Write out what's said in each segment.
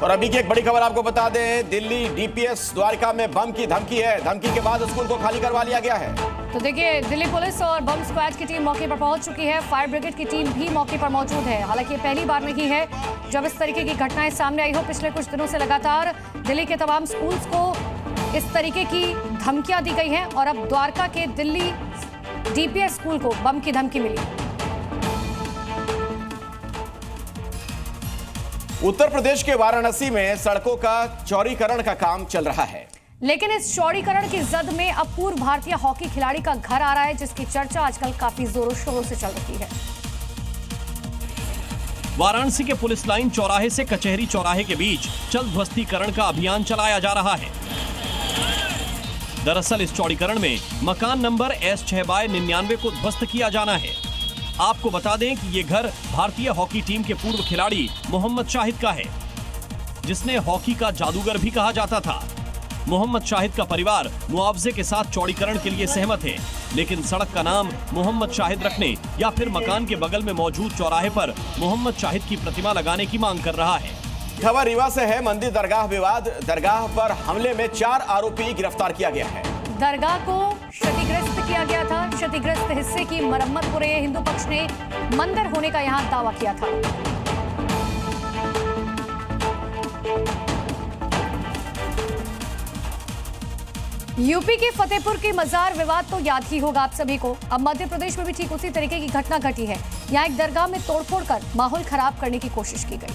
और अभी की एक बड़ी खबर आपको बता दें, दिल्ली डीपीएस द्वारका में बम की धमकी है। धमकी के बाद स्कूल को खाली करवा लिया गया है। तो देखिए, दिल्ली पुलिस और बम स्क्वाड की टीम मौके पर पहुंच चुकी है। फायर ब्रिगेड की टीम भी मौके पर मौजूद है। हालांकि ये पहली बार नहीं है जब इस तरीके की घटनाएं सामने आई हो। पिछले कुछ दिनों से लगातार दिल्ली के तमाम स्कूल्स को इस तरीके की धमकियां दी गई हैं और अब द्वारका के दिल्ली डीपीएस स्कूल को बम की धमकी मिली। उत्तर प्रदेश के वाराणसी में सड़कों का चौड़ीकरण का काम चल रहा है, लेकिन इस चौड़ीकरण की जद में अब पूर्व भारतीय हॉकी खिलाड़ी का घर आ रहा है, जिसकी चर्चा आजकल काफी जोरों शोरों से चल रही है। वाराणसी के पुलिस लाइन चौराहे से कचहरी चौराहे के बीच जल ध्वस्तीकरण का अभियान चलाया जा रहा है। दरअसल इस चौड़ीकरण में मकान नंबर S6/99 को ध्वस्त किया जाना है। आपको बता दें कि ये घर भारतीय हॉकी टीम के पूर्व खिलाड़ी मोहम्मद शाहिद का है, जिसने हॉकी का जादूगर भी कहा जाता था। मोहम्मद शाहिद का परिवार मुआवजे के साथ चौड़ीकरण के लिए सहमत है, लेकिन सड़क का नाम मोहम्मद शाहिद रखने या फिर मकान के बगल में मौजूद चौराहे पर मोहम्मद शाहिद की प्रतिमा लगाने की मांग कर रहा है। खबर रीवा से है। मंदिर दरगाह विवाद, दरगाह पर हमले में 4 आरोपी गिरफ्तार किया गया है। दरगाह को क्षतिग्रस्त किया गया था। क्षतिग्रस्त हिस्से की मरम्मत हो रही है। हिंदू पक्ष ने मंदिर होने का यहां दावा किया था। यूपी के फतेहपुर की मजार विवाद तो याद ही होगा आप सभी को। अब मध्य प्रदेश में भी ठीक उसी तरीके की घटना घटी है। यहां एक दरगाह में तोड़फोड़ कर माहौल खराब करने की कोशिश की गई।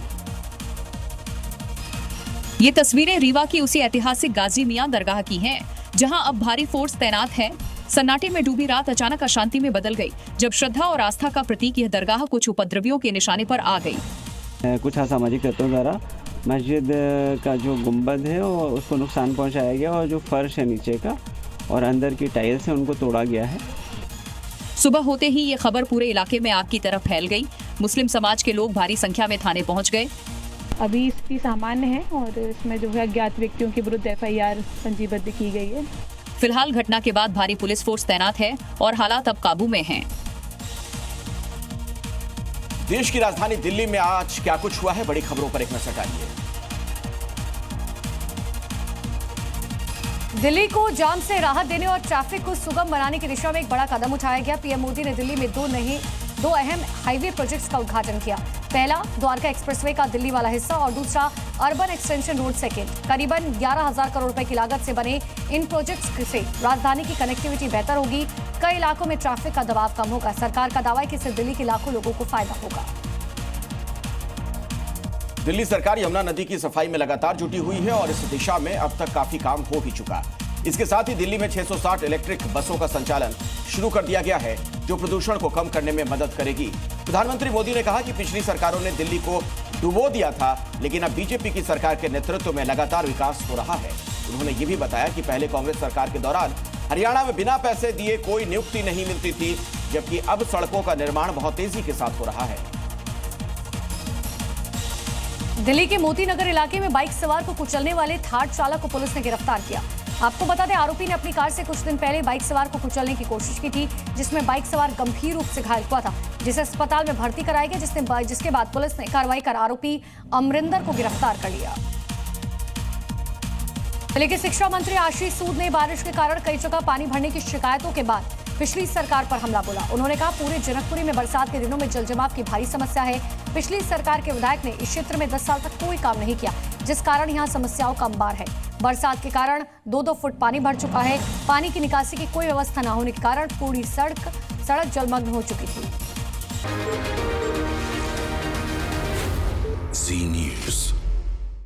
ये तस्वीरें रीवा की उसी ऐतिहासिक गाजी मियां दरगाह की हैं, जहां अब भारी फोर्स तैनात है। सन्नाटे में डूबी रात अचानक अशांति में बदल गई, जब श्रद्धा और आस्था का प्रतीक यह दरगाह कुछ उपद्रवियों के निशाने पर आ गई। कुछ असामाजिक तत्वों द्वारा मस्जिद का जो गुंबद है उसको नुकसान पहुंचाया गया और जो फर्श है नीचे का और अंदर की टाइल्स है उनको तोड़ा गया है। सुबह होते ही ये खबर पूरे इलाके में आग की तरफ फैल गई। मुस्लिम समाज के लोग भारी संख्या में थाने पहुंच गए। अभी स्थिति सामान्य है और इसमें जो है अज्ञात व्यक्तियों के विरुद्ध FIR पंजीबद्ध की गई है। फिलहाल घटना के बाद भारी पुलिस फोर्स तैनात है और हालात अब काबू में हैं। देश की राजधानी दिल्ली में आज क्या कुछ हुआ है, बड़ी खबरों पर एक नजर डालिए। दिल्ली को जाम से राहत देने और ट्रैफिक को सुगम बनाने की दिशा में एक बड़ा कदम उठाया गया। पीएम मोदी ने दिल्ली में दो अहम हाईवे प्रोजेक्ट्स का उद्घाटन किया। पहला द्वारका एक्सप्रेसवे का दिल्ली वाला हिस्सा और दूसरा अर्बन एक्सटेंशन रोड सेकेंड। करीबन 11,000 करोड़ रुपए की लागत से बने इन प्रोजेक्ट्स से राजधानी की कनेक्टिविटी बेहतर होगी। कई इलाकों में ट्रैफिक का दबाव कम होगा। सरकार का दावा है कि इससे दिल्ली के लाखों लोगों को फायदा होगा। दिल्ली सरकार यमुना नदी की सफाई में लगातार जुटी हुई है और इस दिशा में अब तक काफी काम हो भी चुका। इसके साथ ही दिल्ली में 660 इलेक्ट्रिक बसों का संचालन शुरू कर दिया गया है, जो प्रदूषण को कम करने में मदद करेगी। प्रधानमंत्री मोदी ने कहा कि पिछली सरकारों ने दिल्ली को डुबो दिया था, लेकिन अब बीजेपी की सरकार के नेतृत्व में लगातार विकास हो रहा है। उन्होंने ये भी बताया कि पहले कांग्रेस सरकार के दौरान हरियाणा में बिना पैसे दिए कोई नियुक्ति नहीं मिलती थी, जबकि अब सड़कों का निर्माण बहुत तेजी के साथ हो रहा है। दिल्ली के मोती नगर इलाके में बाइक सवार को कुचलने वाले थार चालक को पुलिस ने गिरफ्तार किया। आपको बता दें, आरोपी ने अपनी कार से कुछ दिन पहले बाइक सवार को कुचलने की कोशिश की थी, जिसमें बाइक सवार गंभीर रूप से घायल हुआ था, जिसे अस्पताल में भर्ती कराया गया, जिसके बाद पुलिस ने कार्रवाई कर आरोपी अमरिंदर को गिरफ्तार कर लिया। दिल्ली के शिक्षा मंत्री आशीष सूद ने बारिश के कारण कई जगह पानी भरने की शिकायतों के बाद पिछली सरकार पर हमला बोला। उन्होंने कहा, पूरे जनकपुरी में बरसात के दिनों में जलजमाव की भारी समस्या है। पिछली सरकार के विधायक ने इस क्षेत्र में 10 साल तक कोई काम नहीं किया, जिस कारण यहाँ समस्याओं का अंबार है। बरसात के कारण 2-2 फुट पानी भर चुका है। पानी की निकासी की कोई व्यवस्था न होने के कारण पूरी सड़क जलमग्न हो चुकी थी। Zee News।